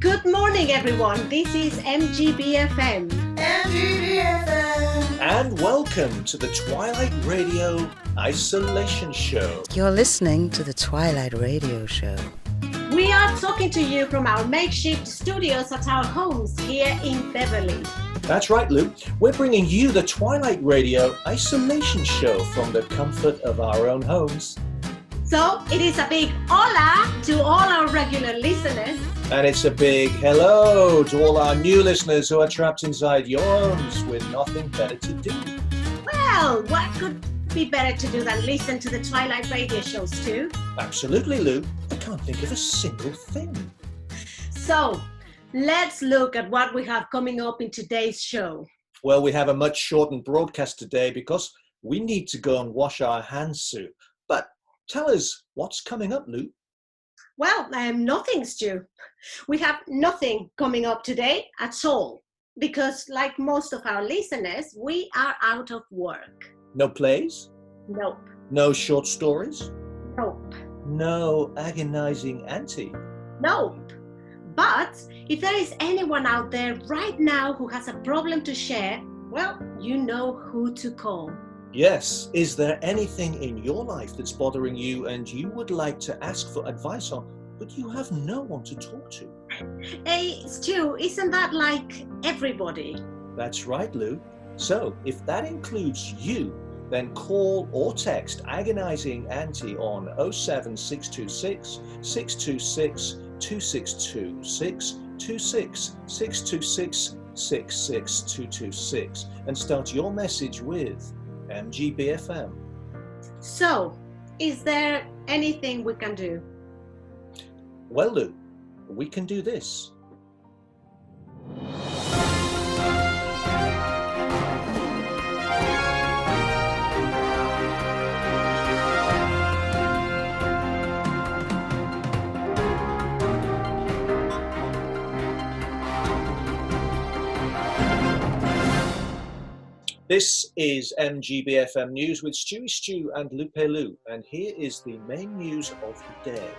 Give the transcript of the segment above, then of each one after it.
Good morning, everyone. This is MGBFM. MGBFM. And welcome to the Twilight Radio Isolation Show. You're listening to the Twilight Radio Show. We are talking to you from our makeshift studios at our homes here in Beverly. That's right, Lupe. We're bringing you the Twilight Radio Isolation Show from the comfort of our own homes. So it is a big hola to all our regular listeners. And it's a big hello to all our new listeners who are trapped inside your homes with nothing better to do. Well, what could be better to do than listen to the Twilight Radio shows too? Absolutely, Lupe. I can't think of a single thing. So, let's look at what we have coming up in today's show. Well, we have a much shortened broadcast today because we need to go and wash our hands soon. But tell us, what's coming up, Lupe? Well, nothing, Stu. We have nothing coming up today at all because, like most of our listeners, we are out of work. No plays? Nope. No short stories? Nope. No agonizing auntie? Nope. But if there is anyone out there right now who has a problem to share, well, you know who to call. Yes. Is there anything in your life that's bothering you and you would like to ask for advice on, but you have no one to talk to? Hey, Stu, isn't that like everybody? That's right, Lou. So if that includes you, then call or text Agonizing Auntie on 07626 626 2626 26 626 66226 and start your message with MGBFM. So, is there anything we can do? Well, Lou, we can do this. This is MGBFM News with Stewy Stu and Lupe Lou, and here is the main news of the day.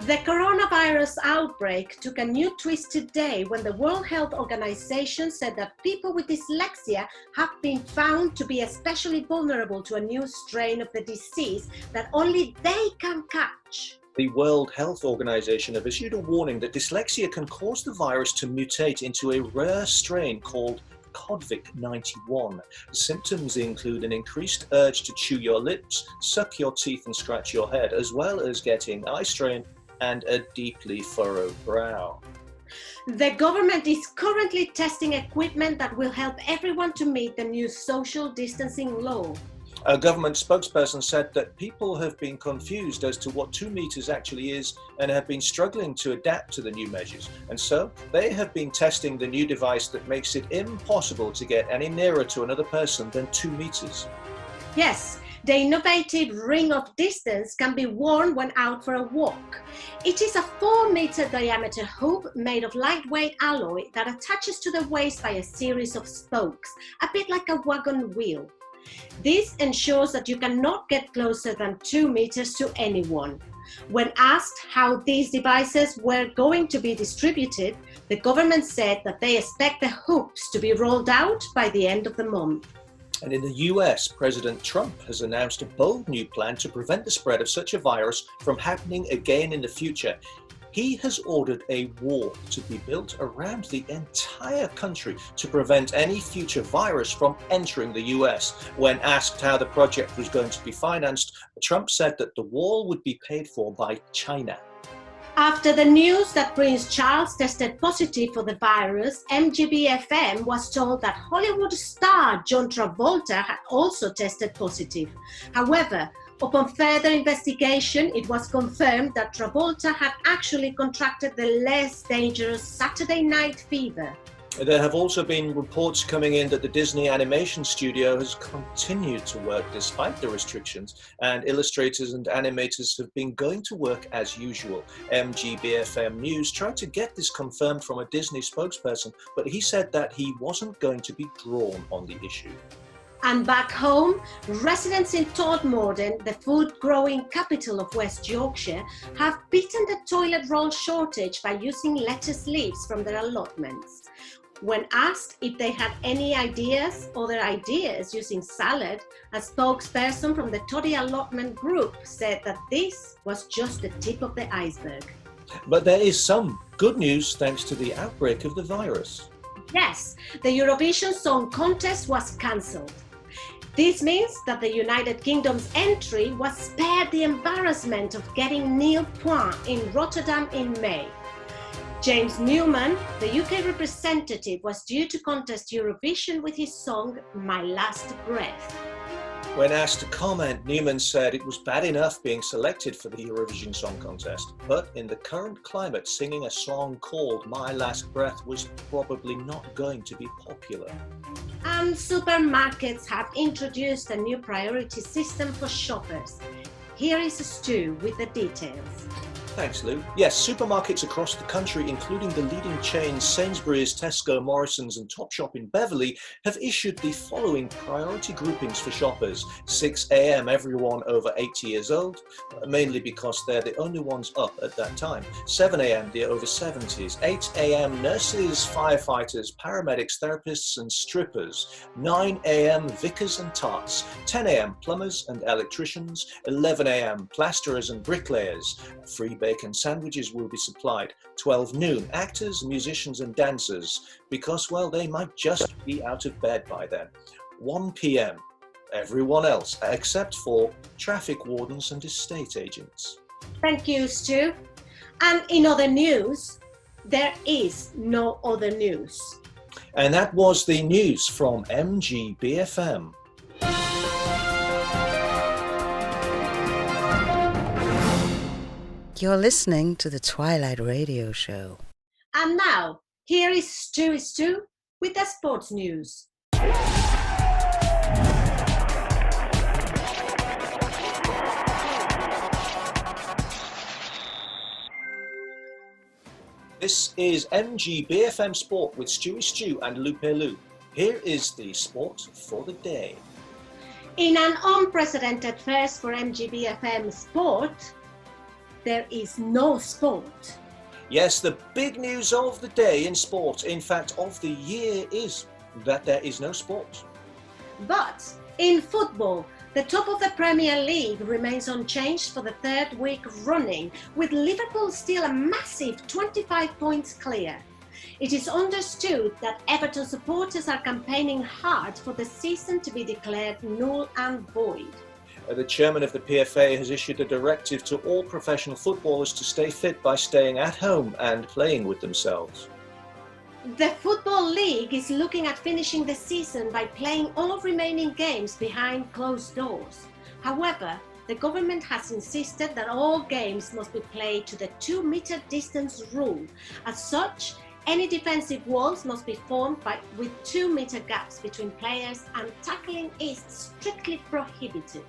The coronavirus outbreak took a new twist today when the World Health Organization said that people with dyslexia have been found to be especially vulnerable to a new strain of the disease that only they can catch. The World Health Organization have issued a warning that dyslexia can cause the virus to mutate into a rare strain called COVID-91. Symptoms include an increased urge to chew your lips, suck your teeth and scratch your head, as well as getting eye strain and a deeply furrowed brow. The government is currently testing equipment that will help everyone to meet the new social distancing law. A government spokesperson said that people have been confused as to what 2 meters actually is and have been struggling to adapt to the new measures. And so they have been testing the new device that makes it impossible to get any nearer to another person than 2 meters. Yes, the innovative ring of distance can be worn when out for a walk. It is a 4-meter diameter hoop made of lightweight alloy that attaches to the waist by a series of spokes, a bit like a wagon wheel. This ensures that you cannot get closer than 2 meters to anyone. When asked how these devices were going to be distributed, the government said that they expect the hoops to be rolled out by the end of the month. And in the US, President Trump has announced a bold new plan to prevent the spread of such a virus from happening again in the future. He has ordered a wall to be built around the entire country to prevent any future virus from entering the US. When asked how the project was going to be financed, Trump said that the wall would be paid for by China. After the news that Prince Charles tested positive for the virus, MGBFM was told that Hollywood star John Travolta had also tested positive. However, upon further investigation, it was confirmed that Travolta had actually contracted the less dangerous Saturday Night Fever. There have also been reports coming in that the Disney animation studio has continued to work despite the restrictions, and illustrators and animators have been going to work as usual. MGBFM News tried to get this confirmed from a Disney spokesperson, but he said that he wasn't going to be drawn on the issue. And back home, residents in Todmorden, the food-growing capital of West Yorkshire, have beaten the toilet roll shortage by using lettuce leaves from their allotments. When asked if they had any other ideas using salad, a spokesperson from the Toddy allotment group said that this was just the tip of the iceberg. But there is some good news thanks to the outbreak of the virus. Yes, the Eurovision Song Contest was cancelled. This means that the United Kingdom's entry was spared the embarrassment of getting nil points in Rotterdam in May. James Newman, the UK representative, was due to contest Eurovision with his song My Last Breath. When asked to comment, Newman said it was bad enough being selected for the Eurovision Song Contest, but in the current climate, singing a song called My Last Breath was probably not going to be popular. And supermarkets have introduced a new priority system for shoppers. Here is Stu with the details. Thanks, Lou. Yes, supermarkets across the country, including the leading chains Sainsbury's, Tesco, Morrison's and Topshop in Beverley, have issued the following priority groupings for shoppers. 6 a.m. everyone over 80 years old, mainly because they're the only ones up at that time. 7 a.m. the over 70s. 8 a.m. nurses, firefighters, paramedics, therapists and strippers. 9 a.m. vicars and tarts. 10 a.m. plumbers and electricians. 11 a.m. plasterers and bricklayers. Free bacon sandwiches will be supplied. 12 noon, actors, musicians and dancers, because, well, they might just be out of bed by then. 1 p.m, everyone else, except for traffic wardens and estate agents. Thank you, Stu. And in other news, there is no other news. And that was the news from MGBFM. You're listening to the Twilight Radio Show. And now, here is Stewy with the sports news. This is MGBFM Sport with Stewy and Lupe. Here is the sport for the day. In an unprecedented first for MGBFM Sport, there is no sport. Yes, the big news of the day in sport, in fact of the year, is that there is no sport. But in football, the top of the Premier League remains unchanged for the third week running, with Liverpool still a massive 25 points clear. It is understood that Everton supporters are campaigning hard for the season to be declared null and void. The chairman of the PFA has issued a directive to all professional footballers to stay fit by staying at home and playing with themselves. The Football League is looking at finishing the season by playing all remaining games behind closed doors. However, the government has insisted that all games must be played to the 2-meter distance rule. As such, any defensive walls must be formed with 2-meter gaps between players, and tackling is strictly prohibited.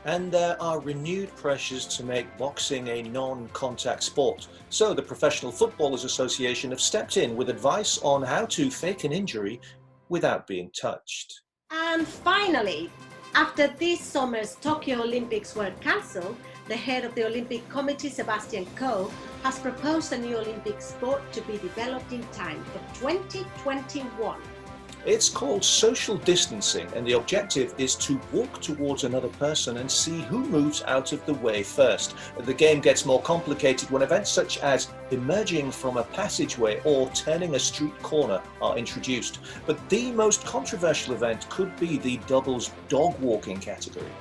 And there are renewed pressures to make boxing a non-contact sport. So the Professional Footballers Association have stepped in with advice on how to fake an injury without being touched. And finally, after this summer's Tokyo Olympics were cancelled, the head of the Olympic Committee, Sebastian Coe, has proposed a new Olympic sport to be developed in time for 2021. It's called social distancing, and the objective is to walk towards another person and see who moves out of the way first. The game gets more complicated when events such as emerging from a passageway or turning a street corner are introduced. But the most controversial event could be the doubles dog walking category.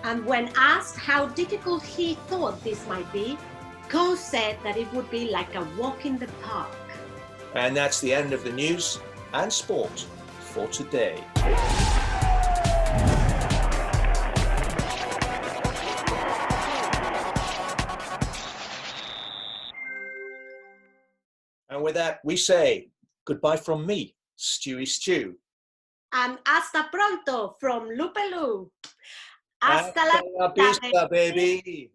And when asked how difficult he thought this might be, Coe said that it would be like a walk in the park. And that's the end of the news and sport for today. And with that, we say goodbye from me, Stewy. And hasta pronto from Lupe. Hasta la vista, baby.